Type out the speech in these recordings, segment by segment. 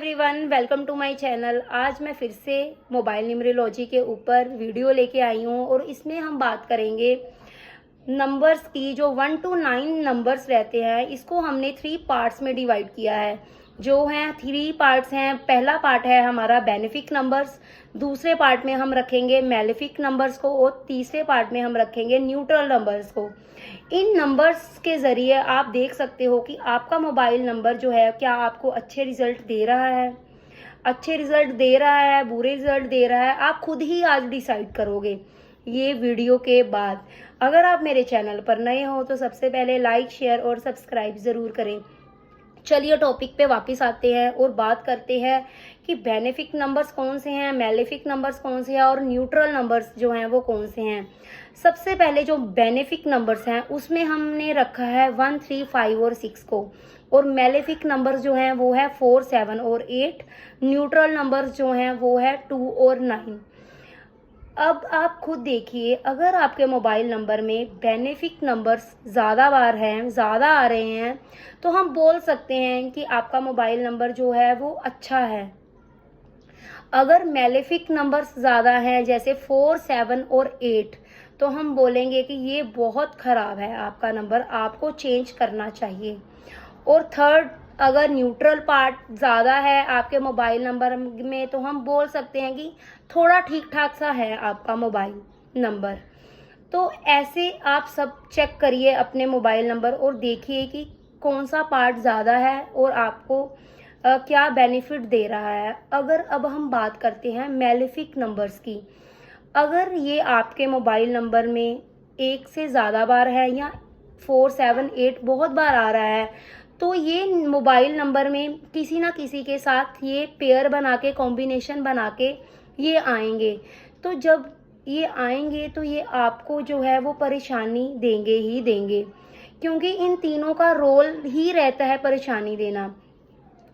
Everyone, welcome to my channel. आज मैं फिर से मोबाइल न्यूमरोलॉजी के ऊपर वीडियो लेके आई हूँ और इसमें हम बात करेंगे नंबर्स की। जो 1 to 9 नंबर्स रहते हैं, इसको हमने 3 पार्ट्स में डिवाइड किया है। जो हैं 3 पार्ट्स हैं। पहला पार्ट है हमारा बेनिफिक नंबर्स, दूसरे पार्ट में हम रखेंगे मेलेफिक नंबर्स को और तीसरे पार्ट में हम रखेंगे न्यूट्रल नंबर्स को। इन नंबर्स के ज़रिए आप देख सकते हो कि आपका मोबाइल नंबर जो है क्या आपको अच्छे रिजल्ट दे रहा है, बुरे रिजल्ट दे रहा है। आप खुद ही आज डिसाइड करोगे ये वीडियो के बाद। अगर आप मेरे चैनल पर नए हो तो सबसे पहले लाइक, शेयर और सब्सक्राइब ज़रूर करें। चलिए टॉपिक पे वापस आते हैं और बात करते हैं कि बेनिफिक नंबर्स कौन से हैं, मेलेफिक नंबर्स कौन से हैं और न्यूट्रल नंबर्स जो हैं वो कौन से हैं। सबसे पहले जो बेनिफिक नंबर्स हैं उसमें हमने रखा है 1, 3, 5 और 6 को, और मेलेफिक नंबर्स जो हैं वो है 4, 7 और 8। न्यूट्रल नंबर्स जो हैं वो है 2 और 9। अब आप खुद देखिए, अगर आपके मोबाइल नंबर में बेनिफिक नंबर्स ज़्यादा आ रहे हैं तो हम बोल सकते हैं कि आपका मोबाइल नंबर जो है वो अच्छा है। अगर मेलेफिक नंबर्स ज़्यादा हैं जैसे 4, 7 और 8 तो हम बोलेंगे कि ये बहुत ख़राब है आपका नंबर, आपको चेंज करना चाहिए। और थर्ड, अगर न्यूट्रल पार्ट ज़्यादा है आपके मोबाइल नंबर में तो हम बोल सकते हैं कि थोड़ा ठीक ठाक सा है आपका मोबाइल नंबर। तो ऐसे आप सब चेक करिए अपने मोबाइल नंबर और देखिए कि कौन सा पार्ट ज़्यादा है और आपको क्या बेनिफिट दे रहा है। अगर अब हम बात करते हैं मेलेफिक नंबर्स की, अगर ये आपके मोबाइल नंबर में 1 से ज़्यादा बार है या 4, 7, 8 बहुत बार आ रहा है तो ये मोबाइल नंबर में किसी ना किसी के साथ ये पेयर बना के, कॉम्बिनेशन बना के ये आएंगे। तो जब ये आएंगे तो ये आपको जो है वो परेशानी देंगे ही देंगे, क्योंकि इन तीनों का रोल ही रहता है परेशानी देना।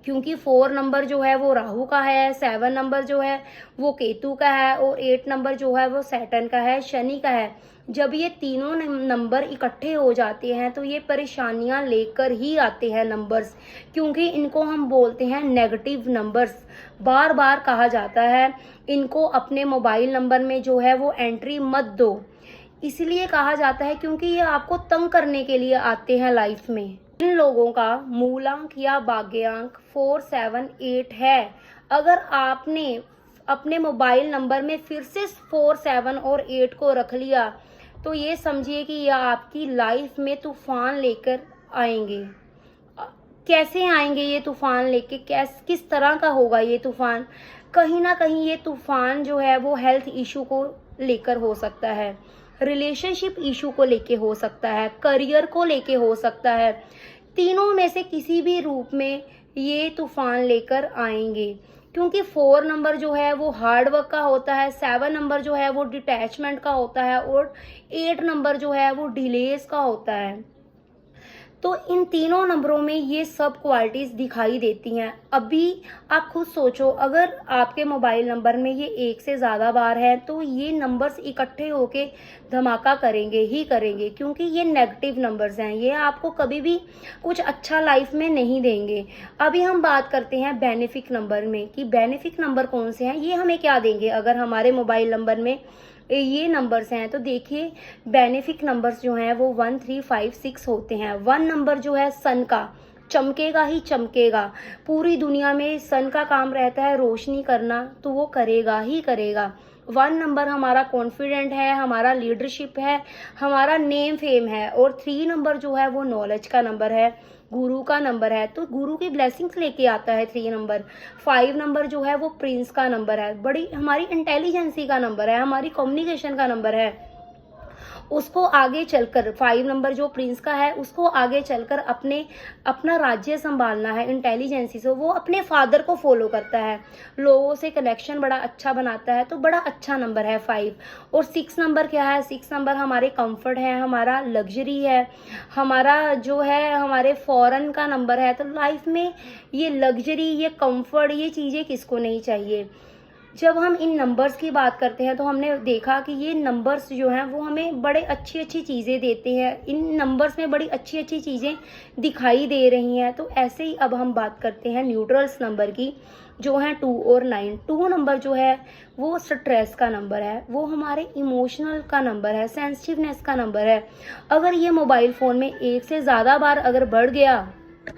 क्योंकि 4 नंबर जो है वो राहु का है, 7 नंबर जो है वो केतु का है और 8 नंबर जो है वो सैटर्न का है, शनि का है। जब ये तीनों नंबर इकट्ठे हो जाते हैं तो ये परेशानियां लेकर ही आते हैं नंबर्स, क्योंकि इनको हम बोलते हैं नेगेटिव नंबर्स। बार बार कहा जाता है इनको अपने मोबाइल नंबर में जो है वो एंट्री मत दो, इसलिए कहा जाता है क्योंकि ये आपको तंग करने के लिए आते हैं लाइफ में। इन लोगों का मूलांक या भाग्यांक 4, 7, 8 है। अगर आपने अपने मोबाइल नंबर में फिर से 4, 7 और 8 को रख लिया तो ये समझिए कि यह आपकी लाइफ में तूफान लेकर आएंगे। कैसे आएंगे ये तूफान लेके, किस तरह का होगा ये तूफान? कहीं ना कहीं ये तूफान जो है वो हेल्थ इशू को लेकर हो सकता है, रिलेशनशिप इशू को लेके हो सकता है, करियर को लेके हो सकता है। तीनों में से किसी भी रूप में ये तूफान लेकर आएंगे, क्योंकि 4 नंबर जो है वो हार्ड वर्क का होता है, 7 नंबर जो है वो डिटैचमेंट का होता है और 8 नंबर जो है वो डिलेज का होता है। तो इन तीनों नंबरों में ये सब क्वालिटीज़ दिखाई देती हैं। अभी आप खुद सोचो, अगर आपके मोबाइल नंबर में ये 1 से ज़्यादा बार है तो ये नंबर्स इकट्ठे होके धमाका करेंगे ही करेंगे, क्योंकि ये नेगेटिव नंबर्स हैं, ये आपको कभी भी कुछ अच्छा लाइफ में नहीं देंगे। अभी हम बात करते हैं बेनिफिक नंबर में कि बेनिफिक नंबर कौन से हैं, ये हमें क्या देंगे अगर हमारे मोबाइल नंबर में ये नंबर्स हैं। तो देखिए, बेनिफिक नंबर्स जो हैं वो 1, 3, 5, 6 होते हैं। 1 नंबर जो है सन का, चमकेगा ही चमकेगा। पूरी दुनिया में सन का काम रहता है रोशनी करना, तो वो करेगा ही करेगा। 1 नंबर हमारा कॉन्फिडेंट है, हमारा लीडरशिप है, हमारा नेम फेम है। और 3 नंबर जो है वो नॉलेज का नंबर है, गुरु का नंबर है, तो गुरु की ब्लेसिंग्स लेके आता है 3 नंबर। 5 नंबर जो है वो प्रिंस का नंबर है, बड़ी हमारी इंटेलिजेंसी का नंबर है, हमारी कम्युनिकेशन का नंबर है। उसको आगे चलकर 5 नंबर जो प्रिंस का है उसको आगे चलकर अपना राज्य संभालना है इंटेलिजेंसी से। वो अपने फादर को फॉलो करता है, लोगों से कनेक्शन बड़ा अच्छा बनाता है, तो बड़ा अच्छा नंबर है 5। और 6 नंबर क्या है? 6 नंबर हमारे कंफर्ट है, हमारा लग्जरी है, हमारा जो है हमारे फॉरेन का नंबर है। तो लाइफ में ये लग्जरी, ये कंफर्ट, ये चीज़ें किसको नहीं चाहिए। जब हम इन नंबर्स की बात करते हैं तो हमने देखा कि ये नंबर्स जो हैं वो हमें बड़े अच्छी अच्छी चीज़ें देते हैं, इन नंबर्स में बड़ी अच्छी अच्छी चीज़ें दिखाई दे रही हैं। तो ऐसे ही अब हम बात करते हैं न्यूट्रल्स नंबर की, जो हैं 2 और 9। 2 नंबर जो है वो स्ट्रेस का नंबर है, वो हमारे इमोशनल का नंबर है, सेंसिटिवनेस का नंबर है। अगर ये मोबाइल फ़ोन में एक से ज़्यादा बार अगर बढ़ गया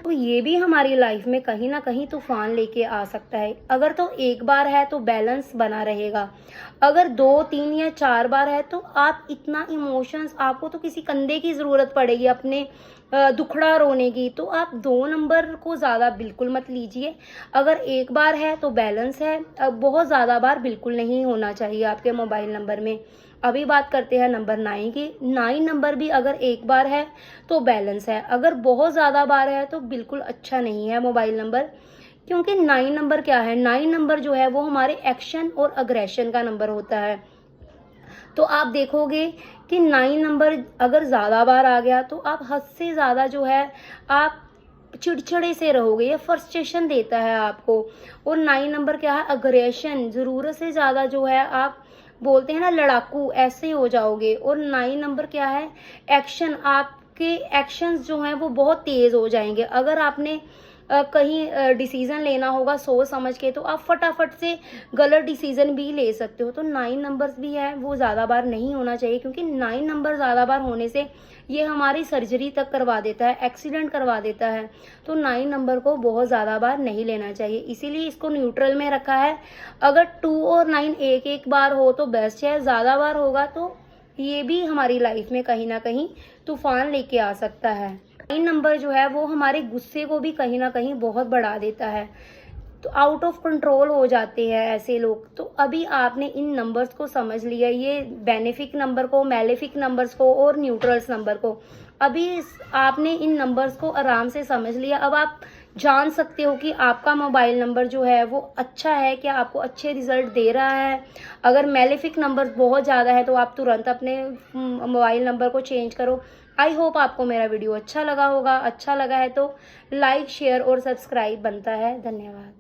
तो ये भी हमारी लाइफ में कहीं ना कहीं तूफान लेके आ सकता है। अगर तो एक बार है तो बैलेंस बना रहेगा, अगर 2, 3 या 4 बार है तो आप इतना इमोशंस, आपको तो किसी कंधे की ज़रूरत पड़ेगी अपने दुखड़ा रोने की। तो आप 2 नंबर को ज़्यादा बिल्कुल मत लीजिए। अगर एक बार है तो बैलेंस है, बहुत ज़्यादा बार बिल्कुल नहीं होना चाहिए आपके मोबाइल नंबर में। अभी बात करते हैं नंबर 9 की। 9 नंबर भी अगर एक बार है तो बैलेंस है, अगर बहुत ज़्यादा बार है तो बिल्कुल अच्छा नहीं है मोबाइल नंबर। क्योंकि 9 नंबर क्या है, 9 नंबर जो है वो हमारे एक्शन और अग्रेशन का नंबर होता है। तो आप देखोगे कि 9 नंबर अगर ज़्यादा बार आ गया तो आप हद से ज़्यादा जो है आप चिड़चिड़े से रहोगे, या फ्रस्ट्रेशन देता है आपको। और 9 नंबर क्या है, अग्रेशन, ज़रूरत से ज़्यादा जो है आप बोलते हैं ना लड़ाकू, ऐसे हो जाओगे। और 9 नंबर क्या है, एक्शन, आपके एक्शंस जो हैं वो बहुत तेज़ हो जाएंगे। अगर आपने कहीं डिसीज़न लेना होगा सोच समझ के तो आप फटाफट से गलत डिसीज़न भी ले सकते हो। तो 9 नंबर्स भी है वो ज़्यादा बार नहीं होना चाहिए, क्योंकि 9 नंबर ज़्यादा बार होने से ये हमारी सर्जरी तक करवा देता है, एक्सीडेंट करवा देता है। तो 9 नंबर को बहुत ज़्यादा बार नहीं लेना चाहिए, इसीलिए इसको न्यूट्रल में रखा है। अगर 2 और 9 एक एक बार हो तो बेस्ट है, ज़्यादा बार होगा तो ये भी हमारी लाइफ में कहीं ना कहीं तूफान लेके आ सकता है। 9 नंबर जो है वो हमारे गुस्से को भी कहीं ना कहीं बहुत बढ़ा देता है, तो आउट ऑफ कंट्रोल हो जाते हैं ऐसे लोग। तो अभी आपने इन नंबर्स को समझ लिया, ये बेनिफिक नंबर को, मेलेफिक नंबर्स को और न्यूट्रल्स नंबर को। अभी आपने इन नंबर्स को आराम से समझ लिया। अब आप जान सकते हो कि आपका मोबाइल नंबर जो है वो अच्छा है, क्या आपको अच्छे रिजल्ट दे रहा है। अगर मेलेफिक नंबर बहुत ज़्यादा है तो आप तुरंत अपने मोबाइल नंबर को चेंज करो। आई होप आपको मेरा वीडियो अच्छा लगा होगा। अच्छा लगा है तो लाइक, शेयर और सब्सक्राइब बनता है। धन्यवाद।